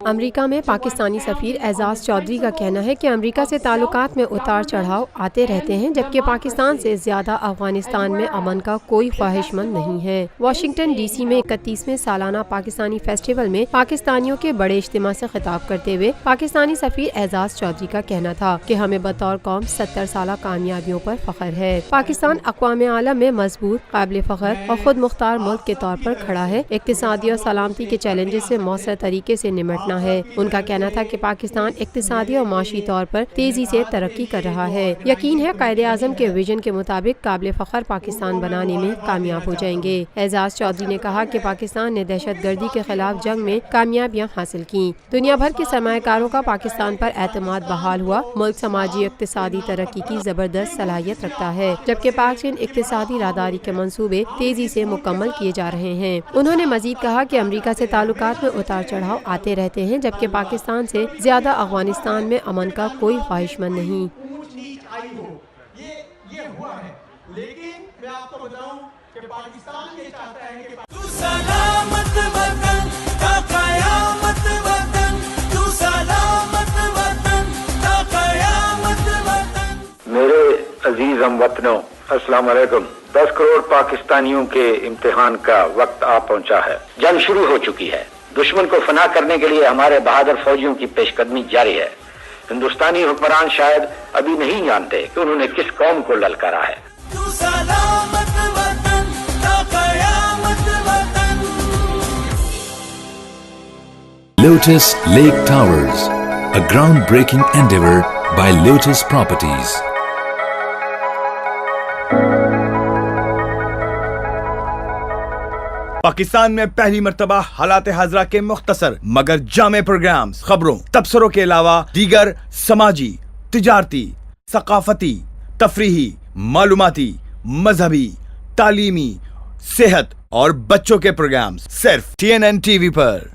امریکہ میں پاکستانی سفیر اعزاز چودھری کا کہنا ہے کہ امریکہ سے تعلقات میں اتار چڑھاؤ آتے رہتے ہیں، جبکہ پاکستان سے زیادہ افغانستان میں امن کا کوئی خواہش مند نہیں ہے۔ واشنگٹن ڈی سی میں 31ویں سالانہ پاکستانی فیسٹیول میں پاکستانیوں کے بڑے اجتماع سے خطاب کرتے ہوئے پاکستانی سفیر اعزاز چودھری کا کہنا تھا کہ ہمیں بطور قوم 70 سالہ کامیابیوں پر فخر ہے۔ پاکستان اقوام عالم میں مضبوط، قابل فخر اور خود مختار ملک کے طور پر کھڑا ہے۔ اقتصادی اور سلامتی کے چیلنجز سے مؤثر طریقے سے نمٹنا ہے۔ ان کا کہنا تھا کہ پاکستان اقتصادی اور معاشی طور پر تیزی سے ترقی کر رہا ہے۔ یقین ہے قائد اعظم کے ویژن کے مطابق قابل فخر پاکستان بنانے میں کامیاب ہو جائیں گے۔ اعزاز چودھری نے کہا کہ پاکستان نے دہشت گردی کے خلاف جنگ میں کامیابیاں حاصل کی۔ دنیا بھر کے سرمایہ کاروں کا پاکستان پر اعتماد بحال ہوا۔ ملک سماجی اقتصادی ترقی کی زبردست صلاحیت رکھتا ہے، جبکہ پاک چین اقتصادی راہداری کے منصوبے تیزی سے مکمل کیے جا رہے ہیں۔ انہوں نے مزید کہا کہ امریکہ سے تعلقات میں اتار چڑھاؤ آتے رہتے ہیں، جبکہ پاکستان سے زیادہ افغانستان میں امن کا کوئی خواہش مند نہیں۔ یہ ہوا ہے، لیکن میں آپ کو بتاؤں کہ پاکستان یہ چاہتا ہے کہ تو سلامت وطن تا قیامت وطن، تو سلامت وطن تا قیامت وطن۔ میرے عزیز ہم وطنوں، السلام علیکم۔ 10 کروڑ پاکستانیوں کے امتحان کا وقت آ پہنچا ہے۔ جنگ شروع ہو چکی ہے۔ دشمن کو فنا کرنے کے لیے ہمارے بہادر فوجیوں کی پیش قدمی جاری ہے۔ ہندوستانی حکمران شاید ابھی نہیں جانتے کہ انہوں نے کس قوم کو للکارا ہے۔ تو سلامت وطن تا قیامت وطن۔ Lotus Lake Towers, a groundbreaking endeavor by Lotus Properties. Pakistan میں پہلی مرتبہ حالات حاضرہ کے مختصر مگر جامع پروگرامز، خبروں، تبصروں کے علاوہ دیگر سماجی، تجارتی، ثقافتی، تفریحی، معلوماتی، مذہبی، تعلیمی، صحت اور بچوں کے پروگرامز صرف TNN TV پر۔